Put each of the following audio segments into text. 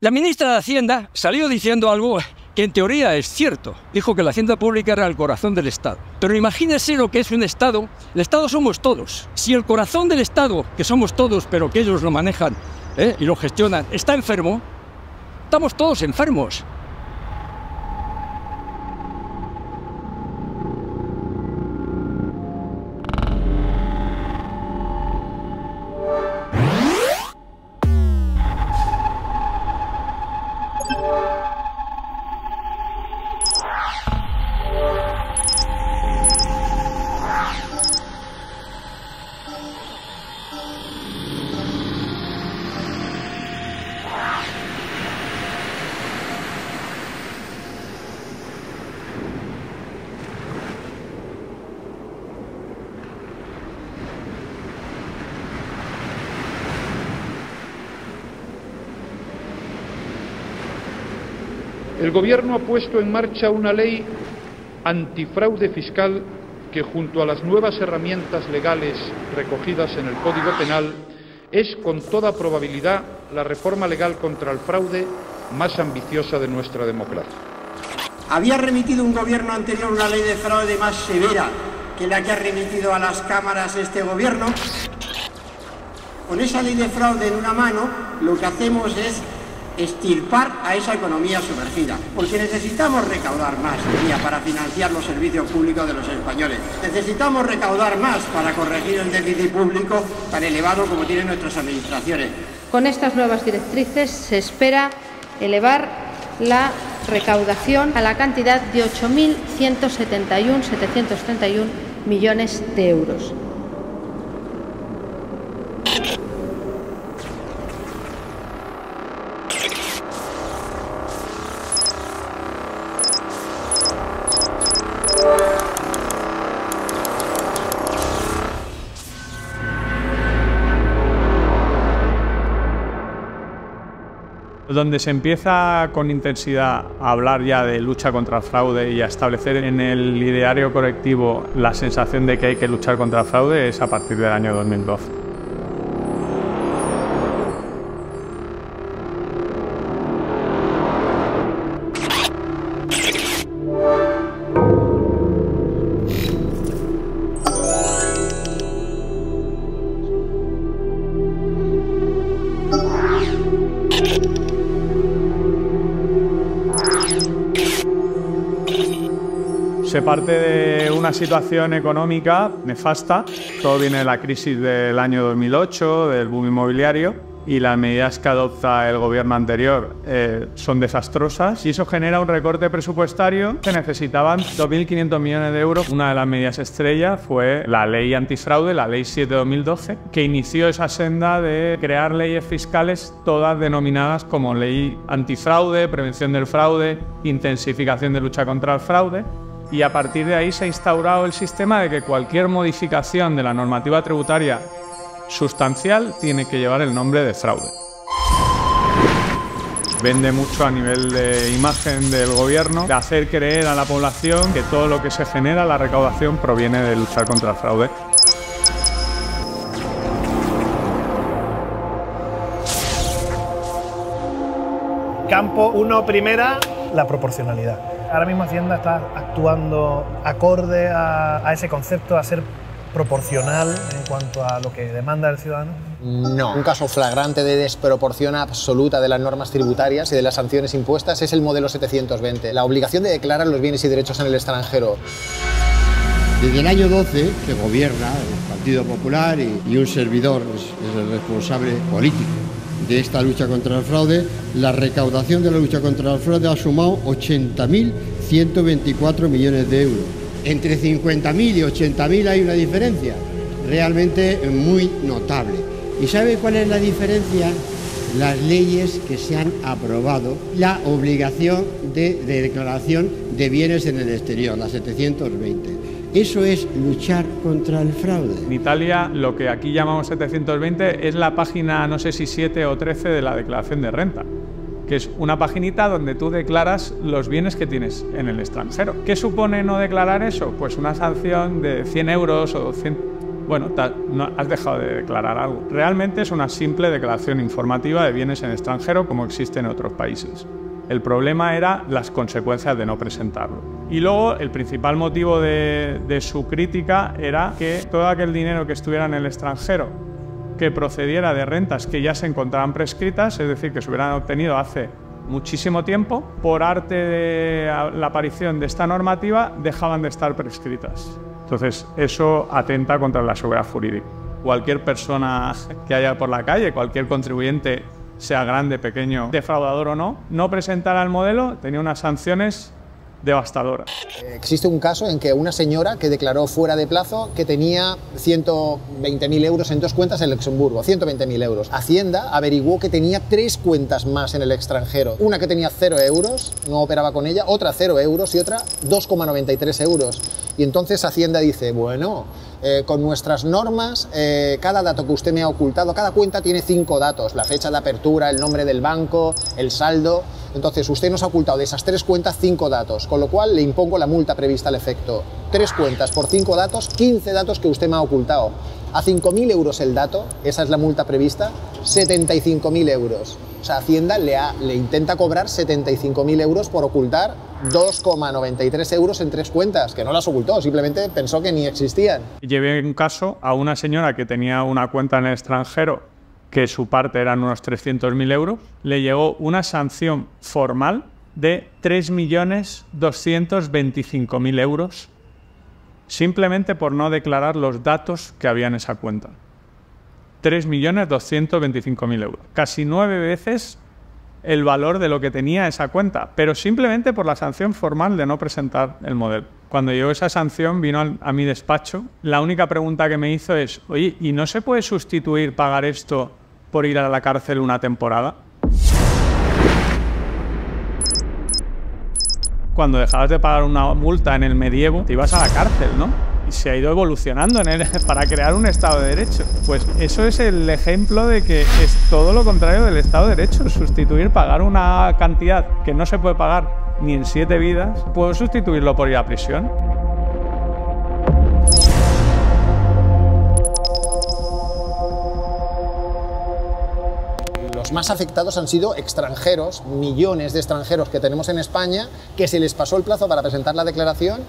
La ministra de Hacienda salió diciendo algo que en teoría es cierto. Dijo que la hacienda pública era el corazón del Estado. Pero imagínense lo que es un Estado. El Estado somos todos. Si el corazón del Estado, que somos todos, pero que ellos lo manejan y lo gestionan, está enfermo, estamos todos enfermos. El Gobierno ha puesto en marcha una ley antifraude fiscal que, junto a las nuevas herramientas legales recogidas en el Código Penal, es con toda probabilidad la reforma legal contra el fraude más ambiciosa de nuestra democracia. Había remitido un gobierno anterior una ley de fraude más severa que la que ha remitido a las cámaras este gobierno. Con esa ley de fraude en una mano, lo que hacemos es extirpar a esa economía sumergida, porque necesitamos recaudar más para financiar los servicios públicos de los españoles. Necesitamos recaudar más para corregir el déficit público tan elevado como tienen nuestras administraciones. Con estas nuevas directrices se espera elevar la recaudación a la cantidad de 8.171.731 millones de euros. Donde se empieza con intensidad a hablar ya de lucha contra el fraude y a establecer en el ideario colectivo la sensación de que hay que luchar contra el fraude es a partir del año 2012. Se parte de una situación económica nefasta, todo viene de la crisis del año 2008, del boom inmobiliario, y las medidas que adopta el gobierno anterior son desastrosas y eso genera un recorte presupuestario que necesitaban 2.500 millones de euros. Una de las medidas estrella fue la ley antifraude, la ley 7/2012, que inició esa senda de crear leyes fiscales todas denominadas como ley antifraude, prevención del fraude, intensificación de lucha contra el fraude. Y a partir de ahí se ha instaurado el sistema de que cualquier modificación de la normativa tributaria sustancial tiene que llevar el nombre de fraude. Vende mucho a nivel de imagen del gobierno, de hacer creer a la población que todo lo que se genera, la recaudación, proviene de luchar contra el fraude. Campo 1, primera, la proporcionalidad. Ahora mismo Hacienda está actuando acorde a ese concepto, a ser proporcional en cuanto a lo que demanda el ciudadano. No. Un caso flagrante de desproporción absoluta de las normas tributarias y de las sanciones impuestas es el modelo 720, la obligación de declarar los bienes y derechos en el extranjero. Desde el año 12 que gobierna el Partido Popular y un servidor es el responsable político de esta lucha contra el fraude, la recaudación de la lucha contra el fraude ha sumado 80.124 millones de euros. Entre 50.000 y 80.000 hay una diferencia realmente muy notable. ¿Y sabe cuál es la diferencia? Las leyes que se han aprobado, la obligación de declaración de bienes en el exterior, la 720. Eso es luchar contra el fraude. En Italia, lo que aquí llamamos 720 es la página, no sé si 7 o 13 de la declaración de renta, que es una paginita donde tú declaras los bienes que tienes en el extranjero. ¿Qué supone no declarar eso? Pues una sanción de 100 euros o 200. Bueno, no, has dejado de declarar algo. Realmente es una simple declaración informativa de bienes en extranjero como existe en otros países. El problema era las consecuencias de no presentarlo. Y luego el principal motivo de su crítica era que todo aquel dinero que estuviera en el extranjero que procediera de rentas que ya se encontraban prescritas, es decir, que se hubieran obtenido hace muchísimo tiempo, por arte de la aparición de esta normativa, dejaban de estar prescritas. Entonces, eso atenta contra la seguridad jurídica. Cualquier persona que haya por la calle, cualquier contribuyente, sea grande, pequeño, defraudador o no presentara el modelo, tenía unas sanciones devastadoras. Existe un caso en que una señora que declaró fuera de plazo que tenía 120.000 euros en 2 cuentas en Luxemburgo, 120.000 euros. Hacienda averiguó que tenía 3 cuentas más en el extranjero. Una que tenía 0 euros, no operaba con ella, otra 0 euros y otra 2,93 euros. Y entonces Hacienda dice, bueno, con nuestras normas, cada dato que usted me ha ocultado, cada cuenta tiene 5 datos, la fecha de apertura, el nombre del banco, el saldo. Entonces usted nos ha ocultado de esas 3 cuentas 5 datos, con lo cual le impongo la multa prevista al efecto. 3 cuentas por 5 datos, 15 datos que usted me ha ocultado. A 5.000 euros el dato, esa es la multa prevista, 75.000 euros. O sea, Hacienda le intenta cobrar 75.000 euros por ocultar 2,93 euros en 3 cuentas, que no las ocultó, simplemente pensó que ni existían. Llevé un caso a una señora que tenía una cuenta en el extranjero, que su parte eran unos 300.000 euros, le llegó una sanción formal de 3.225.000 euros, simplemente por no declarar los datos que había en esa cuenta. 3.225.000 euros. Casi 9 veces el valor de lo que tenía esa cuenta, pero simplemente por la sanción formal de no presentar el modelo. Cuando llegó esa sanción, vino a mi despacho. La única pregunta que me hizo es, oye, ¿y no se puede sustituir pagar esto por ir a la cárcel una temporada? Cuando dejabas de pagar una multa en el medievo, te ibas a la cárcel, ¿no? Y se ha ido evolucionando para crear un Estado de Derecho. Pues eso es el ejemplo de que es todo lo contrario del Estado de Derecho. Sustituir, pagar una cantidad que no se puede pagar ni en 7 vidas, puedo sustituirlo por ir a prisión. Los más afectados han sido extranjeros, millones de extranjeros que tenemos en España, que se les pasó el plazo para presentar la declaración.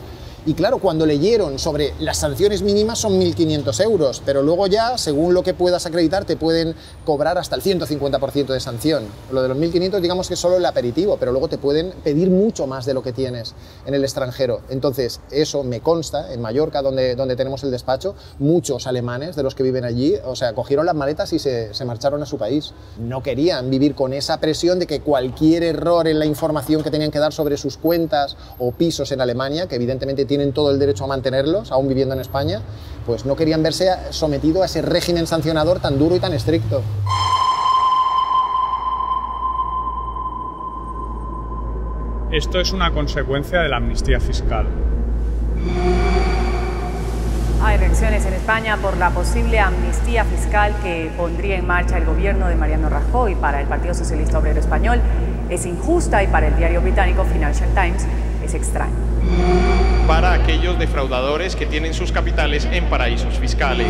Y claro, cuando leyeron sobre las sanciones mínimas son 1.500 euros, pero luego ya, según lo que puedas acreditar, te pueden cobrar hasta el 150% de sanción. Lo de los 1.500 digamos que es solo el aperitivo, pero luego te pueden pedir mucho más de lo que tienes en el extranjero. Entonces, eso me consta, en Mallorca, donde tenemos el despacho, muchos alemanes de los que viven allí, o sea, cogieron las maletas y se marcharon a su país. No querían vivir con esa presión de que cualquier error en la información que tenían que dar sobre sus cuentas o pisos en Alemania, que evidentemente tienen todo el derecho a mantenerlos, aún viviendo en España, pues no querían verse sometidos a ese régimen sancionador tan duro y tan estricto. Esto es una consecuencia de la amnistía fiscal. Hay reacciones en España por la posible amnistía fiscal que pondría en marcha el gobierno de Mariano Rajoy. Para el Partido Socialista Obrero Español es injusta y para el diario británico Financial Times es extraña. Para aquellos defraudadores que tienen sus capitales en paraísos fiscales.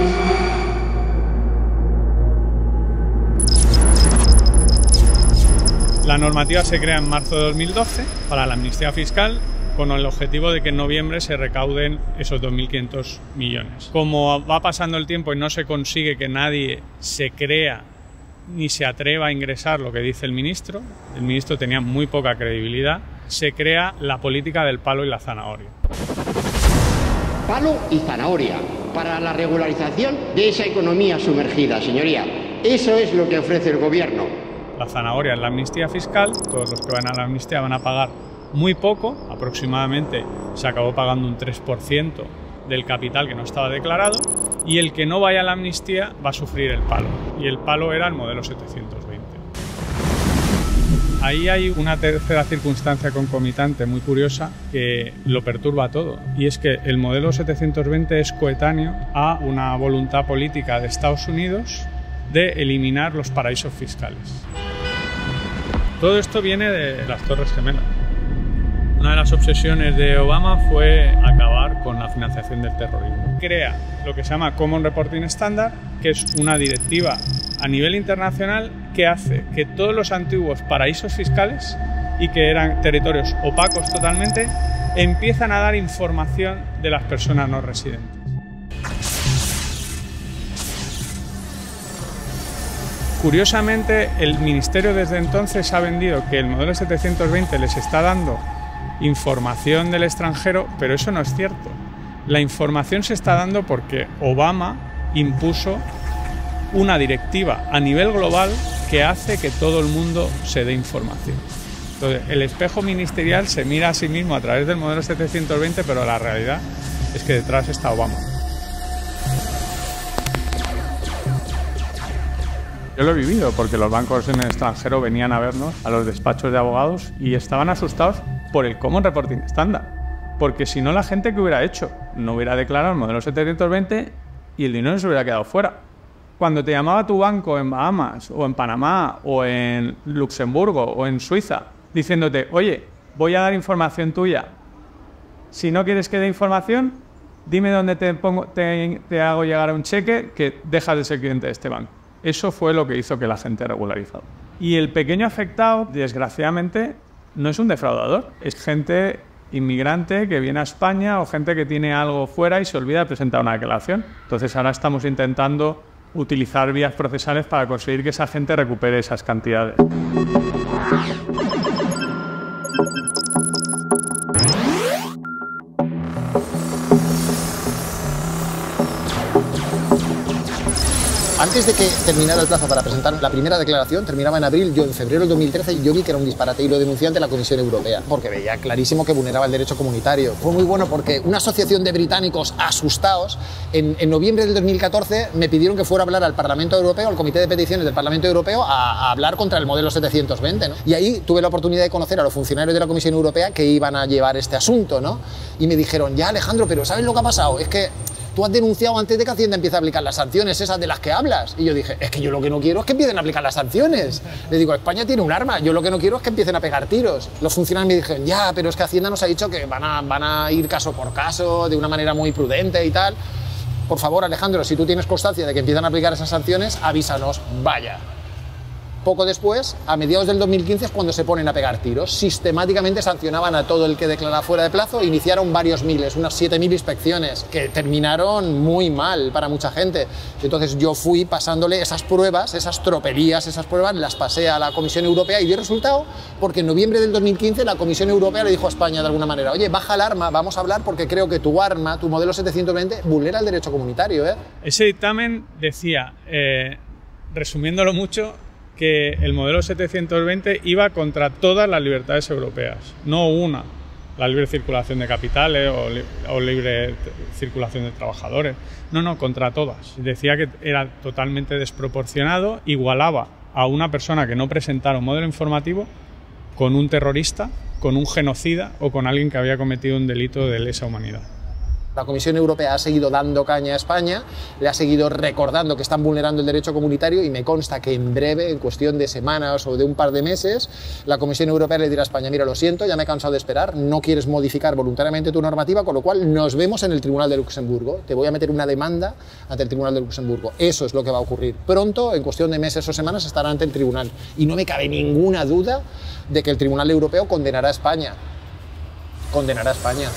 La normativa se crea en marzo de 2012 para la amnistía fiscal, con el objetivo de que en noviembre se recauden esos 2.500 millones. Como va pasando el tiempo y no se consigue que nadie se crea ni se atreva a ingresar lo que dice el ministro tenía muy poca credibilidad, se crea la política del palo y la zanahoria. Palo y zanahoria para la regularización de esa economía sumergida, señoría. Eso es lo que ofrece el gobierno. La zanahoria es la amnistía fiscal, todos los que van a la amnistía van a pagar muy poco, aproximadamente se acabó pagando un 3% del capital que no estaba declarado, y el que no vaya a la amnistía va a sufrir el palo, y el palo era el modelo 720. Ahí hay una tercera circunstancia concomitante muy curiosa que lo perturba todo, y es que el modelo 720 es coetáneo a una voluntad política de Estados Unidos de eliminar los paraísos fiscales. Todo esto viene de las Torres Gemelas. Una de las obsesiones de Obama fue acabar con la financiación del terrorismo. crea lo que se llama Common Reporting Standard, que es una directiva a nivel internacional que hace que todos los antiguos paraísos fiscales y que eran territorios opacos totalmente, empiezan a dar información de las personas no residentes. Curiosamente, el Ministerio desde entonces ha vendido que el modelo 720 les está dando información del extranjero, pero eso no es cierto. La información se está dando porque Obama impuso una directiva a nivel global que hace que todo el mundo se dé información. Entonces, el espejo ministerial se mira a sí mismo a través del modelo 720, pero la realidad es que detrás está Obama. Yo lo he vivido porque los bancos en el extranjero venían a vernos a los despachos de abogados y estaban asustados por el Common Reporting Standard. Porque si no, la gente que hubiera hecho no hubiera declarado el modelo 720 y el dinero se hubiera quedado fuera. Cuando te llamaba tu banco en Bahamas o en Panamá o en Luxemburgo o en Suiza diciéndote, oye, voy a dar información tuya. Si no quieres que dé información, dime dónde te hago llegar a un cheque que dejas de ser cliente de este banco. Eso fue lo que hizo que la gente regularizara. Y el pequeño afectado, desgraciadamente, no es un defraudador. Es gente inmigrante que viene a España o gente que tiene algo fuera y se olvida de presentar una declaración. Entonces ahora estamos intentando utilizar vías procesales para conseguir que esa gente recupere esas cantidades. Antes de que terminara el plazo para presentar la primera declaración, terminaba en abril, yo en febrero del 2013 yo vi que era un disparate y lo denuncié ante la Comisión Europea, porque veía clarísimo que vulneraba el derecho comunitario. Fue muy bueno porque una asociación de británicos asustados, en noviembre del 2014 me pidieron que fuera a hablar al Parlamento Europeo, al Comité de Peticiones del Parlamento Europeo, a hablar contra el modelo 720, ¿no? Y ahí tuve la oportunidad de conocer a los funcionarios de la Comisión Europea que iban a llevar este asunto, ¿no? Y me dijeron, ya Alejandro, pero ¿sabes lo que ha pasado? Es que tú has denunciado antes de que Hacienda empiece a aplicar las sanciones esas de las que hablas. Y yo dije, es que yo lo que no quiero es que empiecen a aplicar las sanciones. Le digo, España tiene un arma, yo lo que no quiero es que empiecen a pegar tiros. Los funcionarios me dijeron, ya, pero es que Hacienda nos ha dicho que van a ir caso por caso, de una manera muy prudente y tal. Por favor, Alejandro, si tú tienes constancia de que empiezan a aplicar esas sanciones, avísanos, vaya. Poco después, a mediados del 2015, es cuando se ponen a pegar tiros. Sistemáticamente sancionaban a todo el que declaraba fuera de plazo, iniciaron varios miles, unas 7.000 inspecciones, que terminaron muy mal para mucha gente. Entonces yo fui pasándole esas pruebas, esas tropelías, esas pruebas, las pasé a la Comisión Europea y dio resultado porque en noviembre del 2015 la Comisión Europea le dijo a España de alguna manera, oye, baja el arma, vamos a hablar porque creo que tu arma, tu modelo 720, vulnera el derecho comunitario, ¿eh? Ese dictamen decía, resumiéndolo mucho, que el modelo 720 iba contra todas las libertades europeas, no una, la libre circulación de capitales o libre circulación de trabajadores, no, contra todas. Decía que era totalmente desproporcionado, igualaba a una persona que no presentara un modelo informativo con un terrorista, con un genocida o con alguien que había cometido un delito de lesa humanidad. La Comisión Europea ha seguido dando caña a España, le ha seguido recordando que están vulnerando el derecho comunitario y me consta que en breve, en cuestión de semanas o de un par de meses, la Comisión Europea le dirá a España, mira, lo siento, ya me he cansado de esperar, no quieres modificar voluntariamente tu normativa, con lo cual nos vemos en el Tribunal de Luxemburgo, te voy a meter una demanda ante el Tribunal de Luxemburgo. Eso es lo que va a ocurrir. Pronto, en cuestión de meses o semanas, estará ante el Tribunal y no me cabe ninguna duda de que el Tribunal Europeo condenará a España. Condenará a España.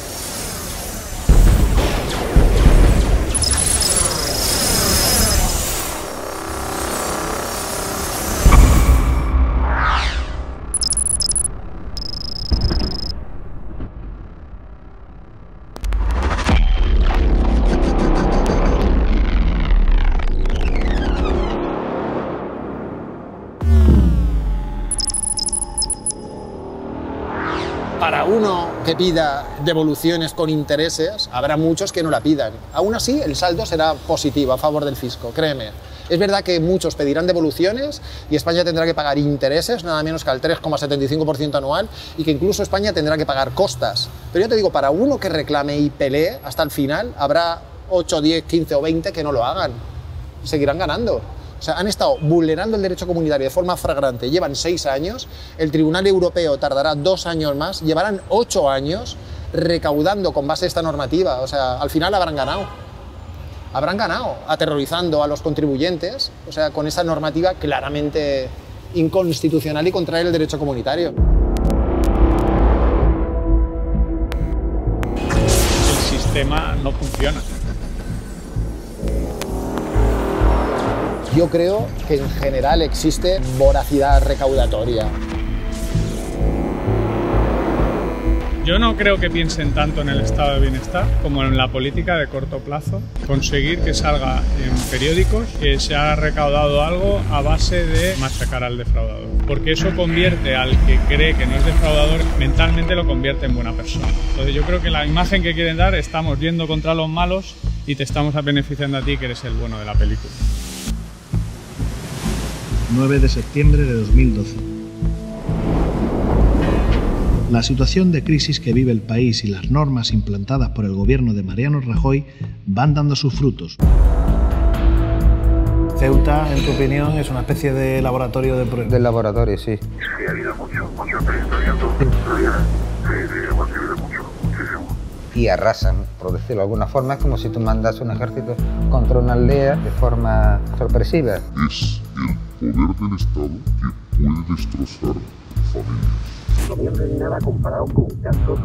Para uno que pida devoluciones con intereses, habrá muchos que no la pidan. Aún así, el saldo será positivo a favor del fisco, créeme. Es verdad que muchos pedirán devoluciones y España tendrá que pagar intereses, nada menos que al 3,75% anual, y que incluso España tendrá que pagar costas. Pero yo te digo, para uno que reclame y pelee hasta el final, habrá 8, 10, 15 o 20 que no lo hagan. Seguirán ganando. O sea, han estado vulnerando el derecho comunitario de forma flagrante, llevan 6 años, el Tribunal Europeo tardará 2 años más, llevarán 8 años recaudando con base a esta normativa, o sea, al final habrán ganado. habrán ganado aterrorizando a los contribuyentes, o sea, con esa normativa claramente inconstitucional y contraria al derecho comunitario. El sistema no funciona. Yo creo que en general existe voracidad recaudatoria. Yo no creo que piensen tanto en el estado de bienestar como en la política de corto plazo. Conseguir que salga en periódicos que se ha recaudado algo a base de machacar al defraudador. Porque eso convierte al que cree que no es defraudador, mentalmente lo convierte en buena persona. Entonces yo creo que la imagen que quieren dar, estamos yendo contra los malos y te estamos beneficiando a ti, que eres el bueno de la película. 9 de septiembre de 2012. La situación de crisis que vive el país y las normas implantadas por el gobierno de Mariano Rajoy van dando sus frutos. Ceuta, en tu opinión, es una especie de laboratorio de prueba. Del laboratorio, sí. Sí, ha habido mucho experimentamiento, muchísimo. Y arrasan, por decirlo de alguna forma, es como si tú mandas un ejército contra una aldea de forma sorpresiva. Es el poder del Estado que puede destrozar familias. No viene nada comparado con casos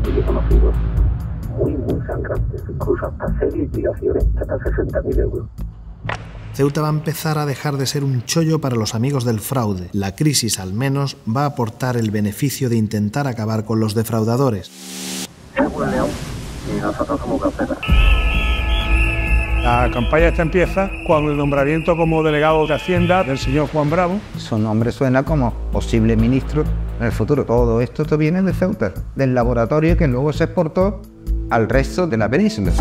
muy conocidos, muy sangrantes, incluso hasta ser liquidaciones hasta 60.000 euros. Ceuta va a empezar a dejar de ser un chollo para los amigos del fraude. La crisis, al menos, va a aportar el beneficio de intentar acabar con los defraudadores. Es buen león y nosotros somos gacela. La campaña esta empieza con el nombramiento como delegado de Hacienda del señor Juan Bravo. Su nombre suena como posible ministro en el futuro. Todo esto viene de Ceuta, del laboratorio que luego se exportó al resto de la península.